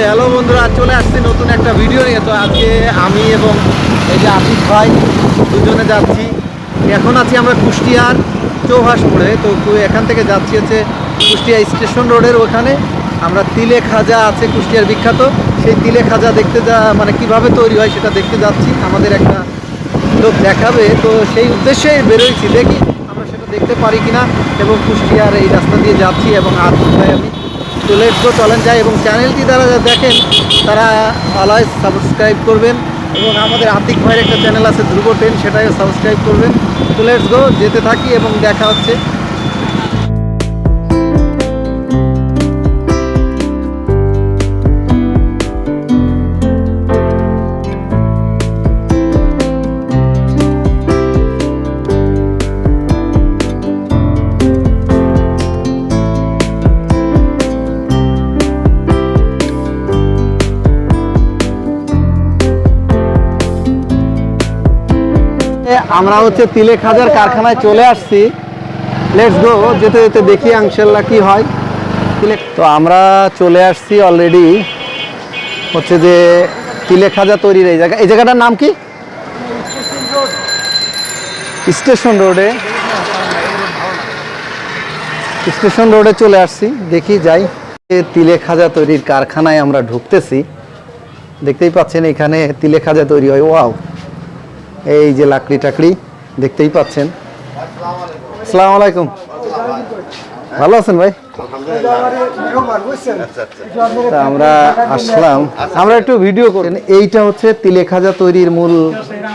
Hello বন্ধুরা, চলে আসছি নতুন একটা ভিডিও নিয়ে। তো আজকে আমি এবং এই যে আতিক ভাই দুজনে যাচ্ছি। এখন আছি আমরা কুষ্টিয়ার চৌহাসপুরে। তো এখান থেকে যাচ্ছি হচ্ছে কুষ্টিয়া স্টেশন রোডের ওখানে। আমরা তিলে খাজা আছে কুষ্টিয়ার বিখ্যাত, সেই তিলে খাজা দেখতে মানে কিভাবে তৈরি হয় সেটা দেখতে যাচ্ছি। আমাদের একটা লোক দেখাবে, তো সেই উদ্দেশ্যে বেরোইছি, দেখি আমরা সেটা দেখতে পারি কিনা। এবং কুষ্টিয়ার এই রাস্তা দিয়ে যাচ্ছি এবং আতিক ভাই আমি। তো লেটস গো, চলেন যাই। এবং চ্যানেলটি যারা দেখেন তারা অলওয়েজ সাবস্ক্রাইব করবেন। এবং আমাদের আতিক ভাইয়ের একটা চ্যানেল আছে ধ্রুব 10, সেটাকে সাবস্ক্রাইব করবেন। তো লেটস গো, যেতে থাকি এবং দেখা হচ্ছে। আমরা হচ্ছে তিলে খাজার কারখানায় চলে আসছি। লেটস গো, যেতে যেতে দেখি ইনশাআল্লাহ কি হয়। তো আমরা চলে আসছি অলরেডি হচ্ছে যে তিলে খাজা তৈরির এই জায়গা। এই জায়গাটার নাম কি? স্টেশন রোডে। স্টেশন রোডে চলে আসছি, দেখি যাই। তিলে খাজা তৈরির কারখানায় আমরা ঢুকতেছি। দেখতেই পাচ্ছেন এখানে তিলে খাজা তৈরি হয়। ওয়াও, এই যে লাকড়ি টাকড়ি দেখতেই পাচ্ছেন। আসসালামু আলাইকুম, ভালো আছেন ভাই? আমরা আসলাম, আমরা একটু ভিডিও করেন। এইটা হচ্ছে তিলে খাজা তৈরির মূল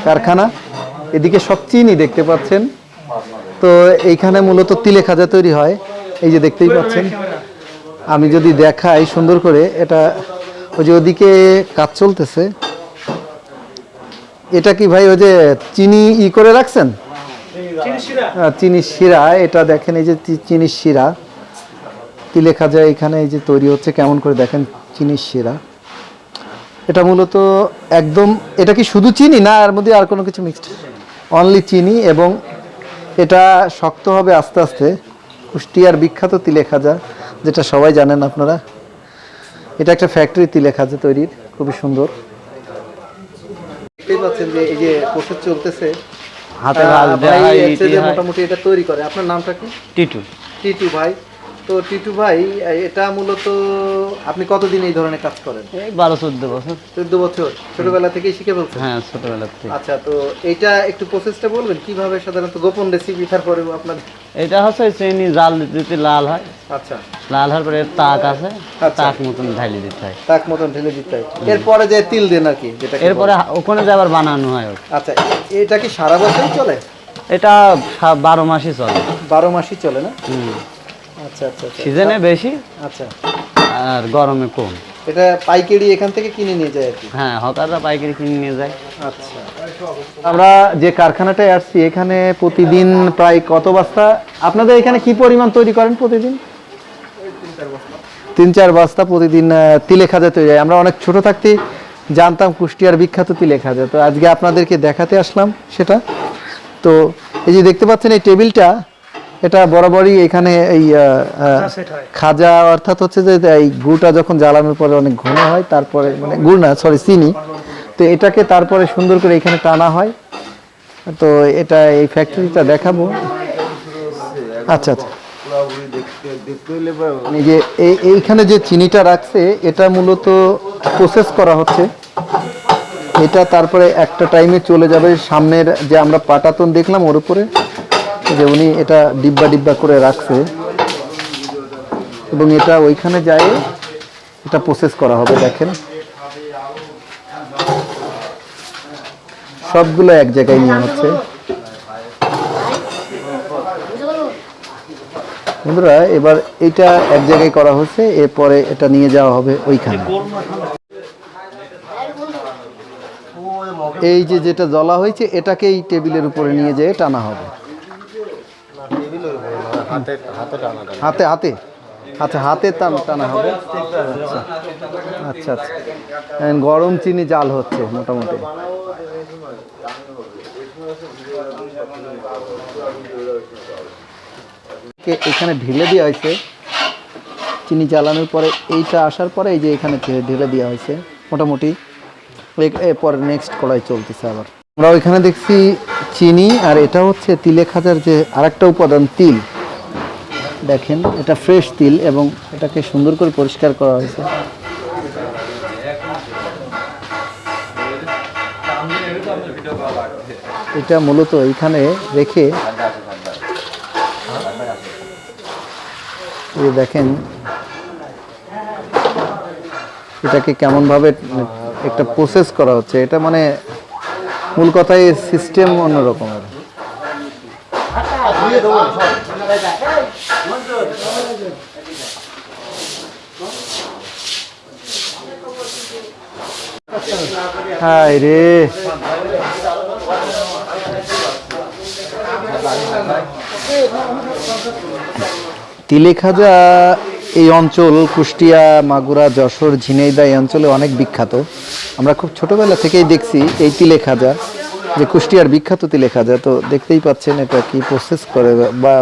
কারখানা। এদিকে সব চিনি দেখতে পাচ্ছেন। তো এইখানে মূলত তিলে খাজা তৈরি হয়, এই যে দেখতেই পাচ্ছেন। আমি যদি দেখাই সুন্দর করে, এটা ওই যে ওদিকে কাজ চলতেছে। এটা কি ভাই ওই যে চিনি করে রাখছেন? চিনি শিরা। এটা দেখেন, এই যে চিনি শিরা তিলে খাজা এখানে এই যে তৈরি হচ্ছে। কেমন করে দেখেন চিনি শিরা। এটা মূলত একদম, এটা কি শুধু চিনি না এর মধ্যে আর কোনো কিছু মিক্সড? অনলি চিনি। এবং এটা শক্ত হবে আস্তে আস্তে। কুষ্টিয়ার বিখ্যাত তিলে খাজা, যেটা সবাই জানেন আপনারা। এটা একটা ফ্যাক্টরি তিলে খাজা তৈরির, খুবই সুন্দর। দেখতেই পাচ্ছেন যে এই যে প্রসেস চলতেছে, হাতে ভাজ দেয়া হয়। মোটামুটি এটা তৈরি করে। আপনার নামটা কি? টিটু। টিটু ভাই। তো টিটু ভাই, এটা মূলত আপনি কতদিন এই ধরনের কাজ করেন? এই 12-14 বছর। 14 বছর ছোটবেলা থেকেই শিখে ফেলছেন? হ্যাঁ, ছোটবেলা থেকে। আচ্ছা, তো এইটা একটু প্রসেসটা বলবেন কিভাবে? সাধারণত গোপন রেসিপি তারপরে আপনার। এটা হচ্ছে চিনি জাল দিতে লাল হয়। আচ্ছা, লাল হওয়ার পরে তাক আছে, তাক মতন ঢালি দিতে হয়। তাক মতন ঢেলে দিতে হয়। এরপরে যে তিল দেন আর কি, যেটা এরপরে ওখানে যে আবার বানানো হয়। আচ্ছা, এটা কি সারা বছরই চলে? এটা 12 মাসই চলে। 12 মাসই চলে না? আচ্ছা আচ্ছা। সিজনে বেশি, আচ্ছা, আর গরমে কম। এটা পাইকারি এখান থেকে কিনে নিয়ে যায় আর কি? হ্যাঁ, হকাররা পাইকারি কিনে নিয়ে যায়। আচ্ছা, আমরা যে কারখানাটায় আসছি এখানে প্রতিদিন প্রায় কত বস্তা আপনাদের এখানে কি পরিমাণ তৈরি করেন প্রতিদিন? 3-4 বস্তা প্রতিদিন তিলে খাজা তৈরি হয়। আমরা অনেক ছোট থাকতে জানতাম কুষ্টিয়ার বিখ্যাত তিলে খাজা। তো আজকে আপনাদেরকে দেখাতে আসলাম সেটা। তো এই যে দেখতে পাচ্ছেন এই টেবিলটা, এটা বরাবরই এখানে এই খাজা, অর্থাৎ হচ্ছে যে এই গুড়টা যখন জ্বালানোর পরে অনেক ঘন হয়, তারপরে মানে গুড় না, সরি চিনি। তো এটাকে তারপরে সুন্দর করে এখানে টানা হয়। তো এটা এই ফ্যাক্টরিটা দেখাবো। আচ্ছা আচ্ছা, এই যে এইখানে যে চিনিটা রাখছে এটা মূলত প্রসেস করা হচ্ছে। এটা তারপরে একটা টাইমে চলে যাবে সামনের যে আমরা পাটাতন দেখলাম ওর উপরে, যে উনি এটা ডিব্বা ডিব্বা করে রাখছে, এবং এটা ওইখানে যায় এটা প্রসেস করা হবে। দেখেন সবগুলো এক জায়গায় নিয়ে হচ্ছে। বন্ধুরা, এবার এটা এক জায়গায় করা হচ্ছে, এরপরে এটা নিয়ে যাওয়া হবে ওইখানে। এই যে যেটা জ্বলা হয়েছে এটাকে এই টেবিলের উপরে নিয়ে যেয়ে টানা হবে। হাতে হাতে আচ্ছা, হাতে টানা হবে। আচ্ছা আচ্ছা, গরম চিনি জাল হচ্ছে মোটামুটি। এখানে ঢেলে দেওয়া হয়েছে চিনি জ্বালানোর পরে এইটা আসার পরে এই যে এখানে ঢেলে দেওয়া হয়েছে মোটামুটি। এরপর নেক্সট কড়াই চলতেছে আবার। আমরা ওইখানে দেখছি চিনি, আর এটা হচ্ছে তিলে খাজার যে আরেকটা উপাদান তিল। দেখেন এটা ফ্রেশ তিল এবং এটাকে সুন্দর করে পরিষ্কার করা হয়েছে। এটা মূলত এইখানে রেখে দেখেন এটাকে কেমনভাবে একটা প্রসেস করা হচ্ছে। এটা মানে মূল কথায় সিস্টেম অন্যরকমের। হায় রে, তিলে খাজা এই অঞ্চল কুষ্টিয়া, মাগুরা, যশোর, ঝিনাইদহ এই অঞ্চলে অনেক বিখ্যাত। আমরা খুব ছোটবেলা থেকেই দেখছি এই তিলে খাজা, যে কুষ্টিয়ার বিখ্যাত তিলে খাজা। তো দেখতেই পাচ্ছেন এটা কি প্রসেস করে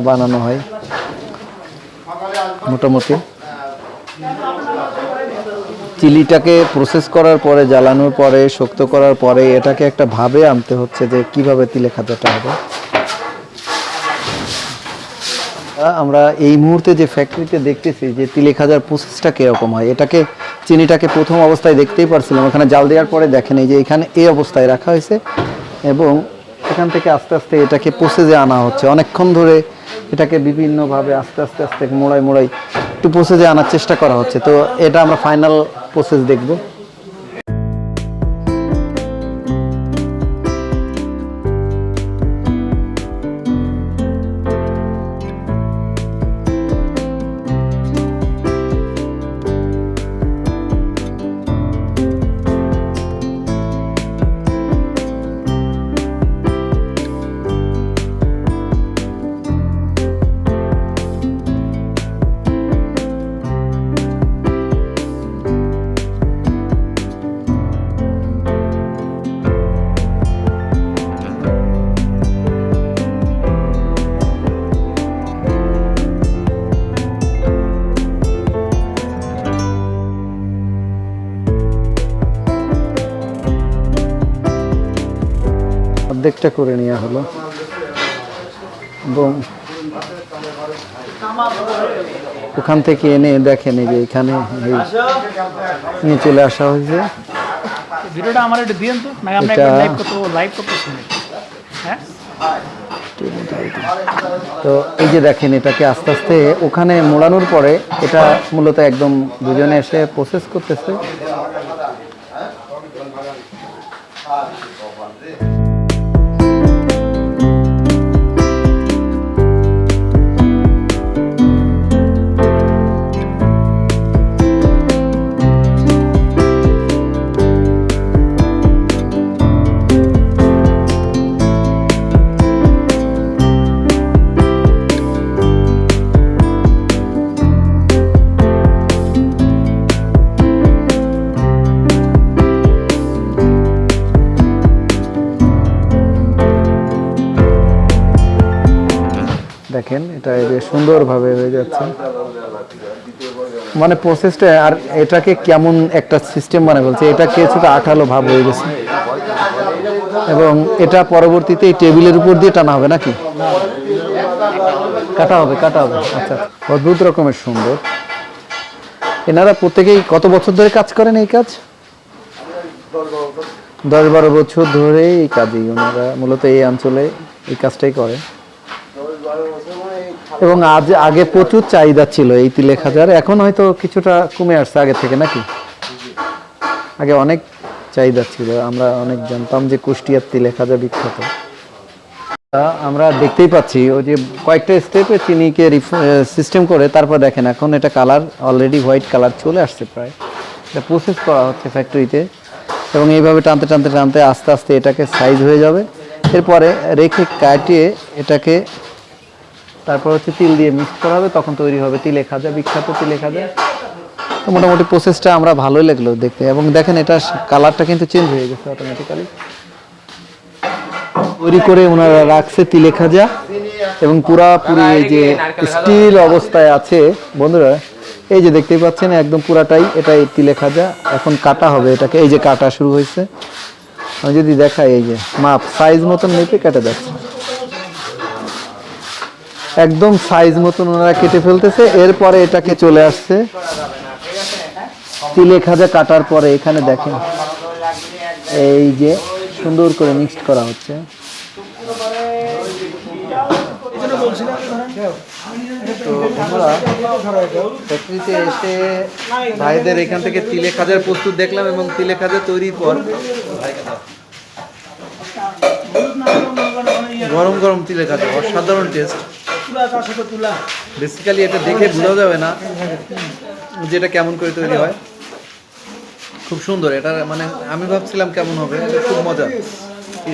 বানানো হয়। মোটামুটি চিলিটাকে প্রসেস করার পরে, জ্বালানোর পরে, শক্ত করার পরে এটাকে একটা ভাবে আনতে হচ্ছে যে কিভাবে তিলে খাজাটা হবে। আমরা এই মুহূর্তে যে ফ্যাক্টরিতে দেখতেছি যে তিলে খাজার প্রসেসটা কীরকম হয়, এটাকে চিনিটাকে প্রথম অবস্থায় দেখতেই পারছিলাম, ওখানে জাল দেওয়ার পরে দেখেন এই যে এখানে এই অবস্থায় রাখা হয়েছে এবং এখান থেকে আস্তে আস্তে এটাকে প্রসেসে আনা হচ্ছে। অনেকক্ষণ ধরে এটাকে বিভিন্নভাবে আস্তে আস্তে আস্তে মোড়াই একটু প্রসেসে আনার চেষ্টা করা হচ্ছে। তো এটা আমরা ফাইনাল প্রসেস দেখব। অর্ধেকটা করে নেওয়া হলো এবং ওখান থেকে এনে দেখেন এই যে এখানে নিয়ে চলে আসা হয়েছে। ভিডিওটা আমার একটু দিয়েন তো, না আমরা একটা লাইভ করতেছি। হ্যাঁ, তো এই যে দেখেন এটাকে আস্তে আস্তে ওখানে মোড়ানোর পরে এটা মূলত একদম দুজনে এসে প্রসেস করতেছে। দেখেন এটা বেশ সুন্দরভাবে হয়ে যাচ্ছে, মানে প্রসেসটা। আর এটাকে কেমন একটা সিস্টেম বানায় বলছে, এটা কিছুটা আঠালো ভাব হয়ে গেছে এবং এটা পরবর্তীতে এই টেবিলের উপর দিয়ে টানা হবে নাকি কাটা হবে? আচ্ছা, অদ্ভুত রকমের সুন্দর। এনারা প্রত্যেকেই কত বছর ধরে কাজ করেন এই কাজ? 10-12 বছর ধরে এই কাজই ওনারা মূলত এই অঞ্চলে এই কাজটাই করে। এবং আগে প্রচুর চাহিদা ছিল এই তিলে খাজার, এখন হয়তো কিছুটা কমে আসছে আগে থেকে নাকি? আগে অনেক চাহিদা ছিল, আমরা অনেক জানতাম যে কুষ্টিয়ার তিলে খাজা বিখ্যাত। আমরা দেখতেই পাচ্ছি ওই যে কয়েকটা স্টেপে চিনিকে সিস্টেম করে তারপর দেখেন এখন এটা কালার অলরেডি হোয়াইট কালার চলে আসছে প্রায়। এটা প্রসেস করা হচ্ছে ফ্যাক্টরিতে এবং এইভাবে টানতে টানতে টানতে আস্তে আস্তে এটাকে সাইজ হয়ে যাবে। এরপরে রেখে কাটিয়ে এটাকে তারপর হচ্ছে তিল দিয়ে মিক্স করা হবে, তখন তৈরি হবে তিলে খাজা, বিখ্যাত তিলে খাজা। তো মোটামুটি প্রসেসটা আমরা ভালোই লাগলো দেখতে। এবং দেখেন এটা কালারটা কিন্তু চেঞ্জ হয়ে গেছে অটোমেটিক্যালি। তৈরি করে ওনারা রাখছে তিলে খাজা এবং পুরাপুরি এই যে স্টিল অবস্থায় আছে বন্ধুরা, এই যে দেখতেই পাচ্ছেন একদম পুরাটাই এটাই তিলে খাজা। এখন কাটা হবে এটাকে, এই যে কাটা শুরু হয়েছে। আমি যদি দেখাই, এই যে মাপ সাইজ মতন মেপে কেটে যাচ্ছে, একদম সাইজ মতন ওনারা কেটে ফেলতেছে। এরপরে এটাকে চলে আসছে তিলে খাজা কাটার পরে এখানে দেখেন এই যে সুন্দর করে মিক্সড করা হচ্ছে। তো আমরা ফ্যাক্টরিতে এসে ভাইদের এখান থেকে তিলে খাজার প্রস্তুত দেখলাম এবং তিলে খাজা তৈরির পর গরম গরম তিলে খাজা অসাধারণ টেস্ট। বেসিক্যালি এটা দেখে বোঝা যাবে না যে এটা কেমন করে তৈরি হয়। খুব সুন্দর এটা, মানে আমি ভাবছিলাম কেমন হবে, খুব মজা। কি